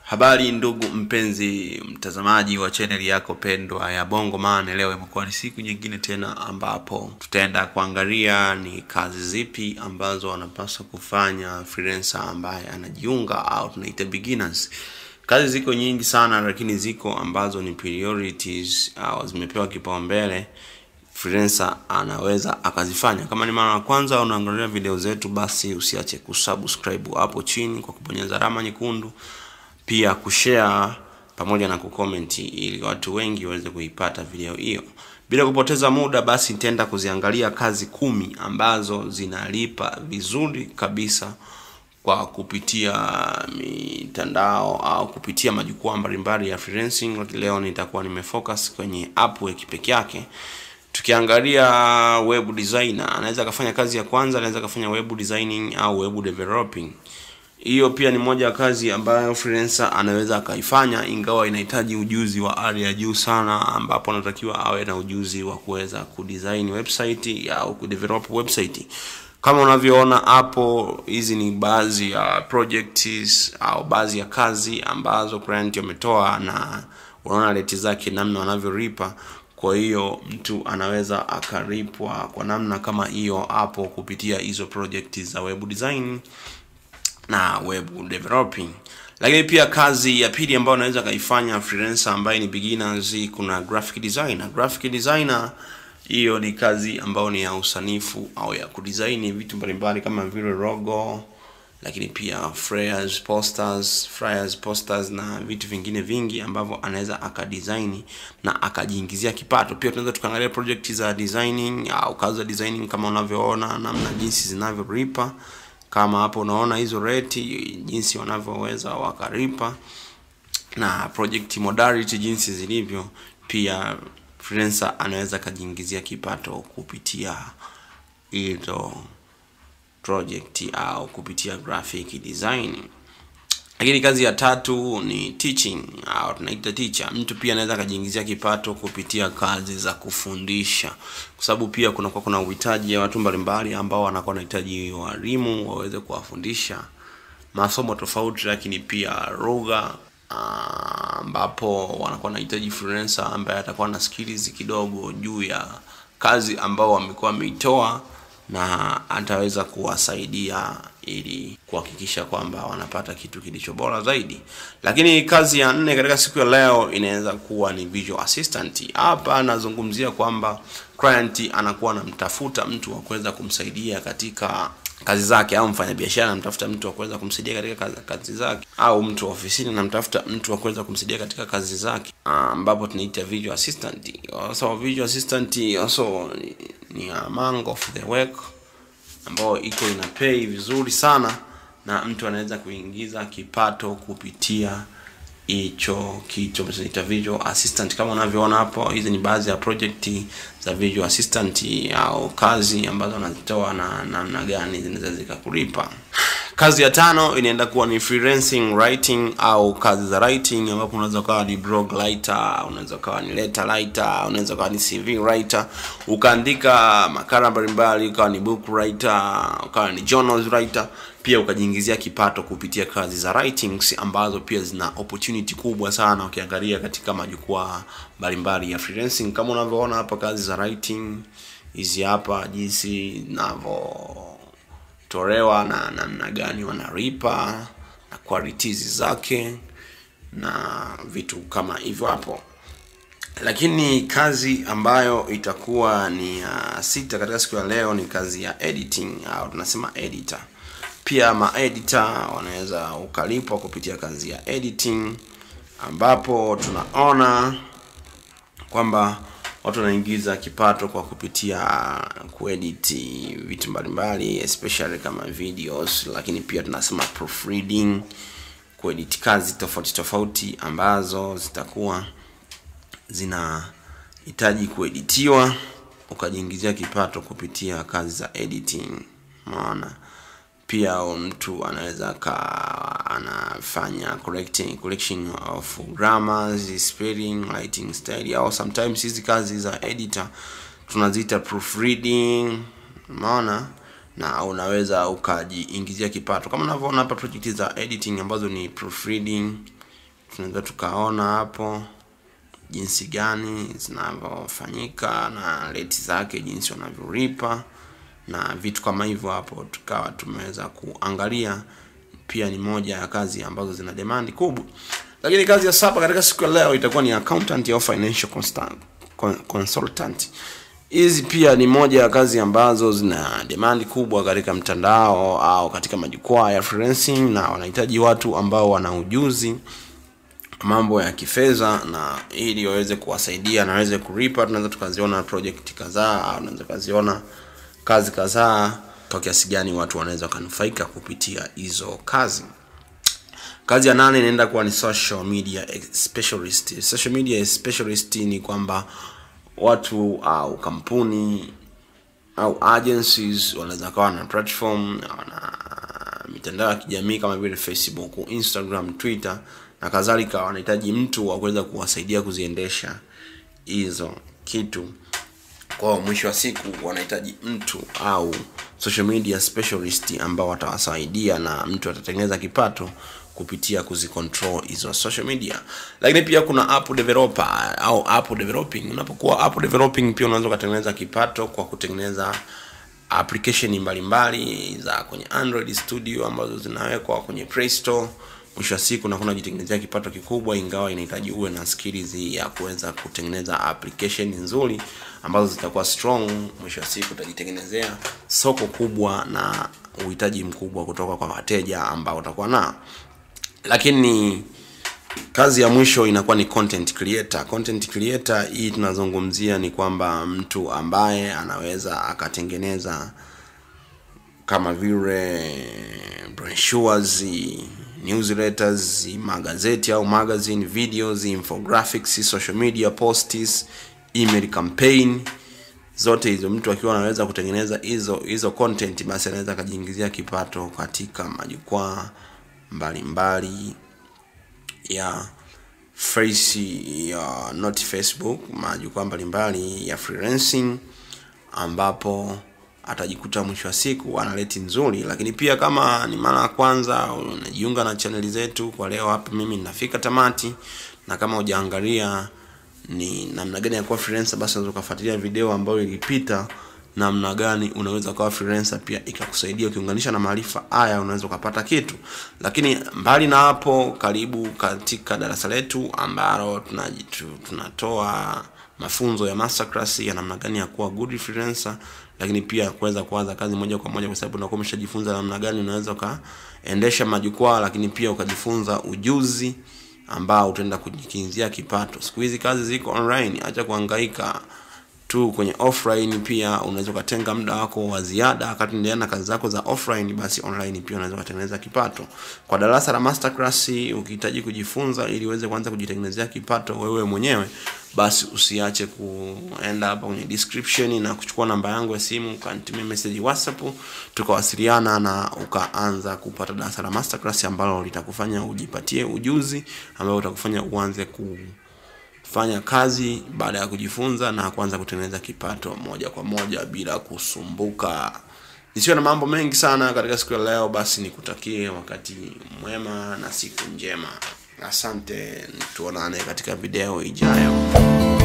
Habari ndugu mpenzi mtazamaji wa channel yako pendwa ya Bongo Man. Leo imekuwa ni siku nyingine tena ambapo tutaenda kuangalia ni kazi zipi ambazo anapaswa kufanya freelancer ambaye anajiunga au tunaita beginners. Kazi ziko nyingi sana, lakini ziko ambazo ni priorities au zimepewa kipaumbele freelancer anaweza akazifanya. Kama ni mara ya kwanza unaangalia video zetu, basi usiache kusubscribe hapo chini kwa kubonyeza alama nyekundu, pia kushare pamoja na kucomment ili watu wengi waweze kuipata video hiyo. Bila kupoteza muda, basi nitaenda kuziangalia kazi 10 ambazo zinalipa vizuri kabisa kwa kupitia mitandao au kupitia majukwaa mbalimbali ya freelancing. Leo nitakuwa nimefocus kwenye Upwork peke yake. Tukiangalia web designer, anaweza kufanya kazi ya kwanza, anaweza kufanya web designing au web developing. Hiyo pia ni moja ya kazi ambayo freelancer anaweza akaifanya, ingawa inahitaji ujuzi wa hali ya juu sana, ambapo anatakiwa awe na ujuzi wa kuweza kudesign website au kudevelop website. Kama unavyoona hapo, hizi ni baadhi ya projects au baadhi ya kazi ambazo client wametoa, na unaona rate zake namna wanavyolipa. Kwa hiyo mtu anaweza akalipwa kwa namna kama hiyo hapo kupitia hizo projects za web design na web developing. Lakini pia kazi ya pili ambayo anaweza kaifanya freelancer ambaye ni beginners, kuna graphic designer. Graphic designer hiyo ni kazi ambayo ni ya usanifu au ya kudesign vitu mbalimbali kama vile logo, lakini pia flyers, posters na vitu vingine vingi ambavyo anaweza akadesign na akajiingizia kipato. Pia tunaweza tukaangalia project za designing au kazi za designing kama unavyoona namna jinsi zinavyolipa. Kama hapo unaona hizo rate jinsi wanavyoweza wakalipa na project modality jinsi zilivyo. Pia freelancer anaweza kajiingizia kipato kupitia hizo project au kupitia graphic design. Lakini kazi ya tatu ni teaching au tunaita teacher. Mtu pia anaweza kajiingizia kipato kupitia kazi za kufundisha, kwa sababu pia kuna uhitaji ya watu mbalimbali ambao wanakuwa wanahitaji walimu waweze kuwafundisha masomo tofauti, lakini pia lugha, ambapo wanakuwa wanahitaji freelancer ambaye atakuwa na skills kidogo juu ya kazi ambao wamekuwa wameitoa, na ataweza kuwasaidia ili kuhakikisha kwamba wanapata kitu kilicho bora zaidi. Lakini kazi ya 4 katika siku ya leo inaweza kuwa ni visual assistant. Hapa nazungumzia kwamba client anakuwa anamtafuta mtu wa kuweza kumsaidia katika kazi zake, au mfanyabiashara anamtafuta mtu wa kuweza kumsaidia katika kazi zake, au mtu ofisini anamtafuta mtu wa kuweza kumsaidia katika kazi zake, ambapo tunaita visual assistant. So visual assistant also ni among of the work ambao iko ina pay vizuri sana, na mtu anaweza kuingiza kipato kupitia hicho kitu tunaita visual assistant. Kama unavyoona hapo, hizi ni baadhi ya project za visual assistant au kazi ambazo anazitoa na namna gani zinaweza zikakulipa. Kazi ya 5 inaenda kuwa ni freelancing writing au kazi za writing, ambapo unaweza kuwa ni blog writer, unaweza kuwa ni letter writer, unaweza kuwa ni CV writer, ukaandika makala mbalimbali, ukawa ni book writer, ukawa ni journals writer, pia ukajiingizia kipato kupitia kazi za writings ambazo pia zina opportunity kubwa sana ukiangalia katika majukwaa mbalimbali ya freelancing. Kama unavyoona hapa kazi za writing hizi hapa jinsi tolewa na namna gani wanalipa na qualities zake na vitu kama hivyo hapo. Lakini kazi ambayo itakuwa ni 6 katika siku ya leo ni kazi ya editing au tunasema editor. Pia editor wanaweza ukalipwa kupitia kazi ya editing, ambapo tunaona kwamba watu wanaingiza kipato kwa kupitia kuedit vitu mbalimbali, especially kama videos. Lakini pia tunasema proofreading, kuedit kazi tofauti ambazo zitakuwa zinahitaji kueditiwa, ukajiingizia kipato kupitia kazi za editing. Maana pia mtu anaweza anafanya correction of grammars, spelling, writing style, au sometimes hizi kazi za editor tunaziita proofreading. Maana na unaweza ukajiingizia kipato. Kama unavyoona hapa project za editing ambazo ni proofreading, tunaweza tukaona hapo jinsi gani zinavyofanyika na rate zake, jinsi wanavyolipa na vitu kama hivyo. Hapo tukawa tumeweza kuangalia. Pia ni moja ya kazi ambazo zina demand kubwa. Lakini kazi ya 7 katika siku ya leo itakuwa ni accountant au financial consultant. Hizi pia ni moja ya kazi ambazo zina demand kubwa katika mtandao au katika majukwaa ya freelancing, na wanahitaji watu ambao wana ujuzi mambo ya kifedha, na ili waweze kuwasaidia na waweze kulipa. Tunaweza tukaziona project kadhaa au tunaweza kuziona kazi kadhaa kwa kiasi gani watu wanaweza kunufaika kupitia hizo kazi. Kazi ya 8 inaenda kuwa ni social media specialist. Social media specialist ni kwamba watu au kampuni au agencies wanaweza kuwa na platform na mitandao ya kijamii kama vile Facebook, Instagram, Twitter na kadhalika. Wanahitaji mtu wa kuweza kuwasaidia kuziendesha hizo kitu. Kwa mwisho wa siku wanahitaji mtu au social media specialist ambao watawasaidia, na mtu atatengeneza kipato kupitia kuzicontrol hizo social media. Lakini pia kuna app developer au app developing. Unapokuwa app developing pia unaweza kutengeneza kipato kwa kutengeneza application mbalimbali za kwenye Android Studio ambazo zinawekwa kwenye Play Store. Mwisho wa siku unakuwa unajitengenezea kipato kikubwa, ingawa inahitaji uwe na skills ya kuweza kutengeneza application nzuri ambazo zitakuwa strong. Mwisho wa siku utajitengenezea soko kubwa na uhitaji mkubwa kutoka kwa wateja ambao utakuwa nao. Lakini kazi ya mwisho inakuwa ni content creator. Content creator hii tunazungumzia ni kwamba mtu ambaye anaweza akatengeneza kama vile brochures, newsletters, magazeti au magazine, videos, infographics, social media posts, email campaign. Zote hizo mtu akiwa anaweza kutengeneza hizo content, basi anaweza kujiingizia kipato katika majukwaa mbalimbali ya not Facebook, majukwaa mbalimbali ya freelancing, ambapo atajikuta mwisho wa siku ana rate nzuri. Lakini pia kama ni mara ya kwanza unajiunga na channel zetu, kwa leo hapa mimi ninafika tamati, na kama hujaangalia ni namna gani ya kuwa freelancer, basi unaweza kufuatilia video ambayo ilipita namna gani unaweza kuwa freelancer, pia ikakusaidia ukiunganisha na maarifa haya unaweza kupata kitu. Lakini mbali na hapo, karibu katika darasa letu ambalo tunatoa mafunzo ya masterclass ya namna gani ya kuwa good freelancer, lakini pia kuweza kuanza kazi moja kwa moja, kwa sababu unakuwa umeshajifunza namna gani unaweza kaendesha majukwaa, lakini pia ukajifunza ujuzi ambao utaenda kujikinzia kipato. Siku hizi kazi ziko online, acha kuhangaika tu kwenye offline. Pia unaweza kutenga muda wako wa ziada wakati unaendelea na kazi zako za offline, basi online pia unaweza kutengeneza kipato. Kwa darasa la masterclass ukihitaji kujifunza ili uweze kuanza kujitengenezea kipato wewe mwenyewe, basi usiache kuenda hapa kwenye description na kuchukua namba yangu ya simu, kanitumia message WhatsApp, tukawasiliana na ukaanza kupata darasa la masterclass ambalo litakufanya ujipatie ujuzi ambao utakufanya uanze kufanya kazi baada ya kujifunza na kuanza kutengeneza kipato moja kwa moja bila kusumbuka. Nisiwe na mambo mengi sana katika siku ya leo, basi nikutakie wakati mwema na siku njema. Asante, tuonane katika video ijayo.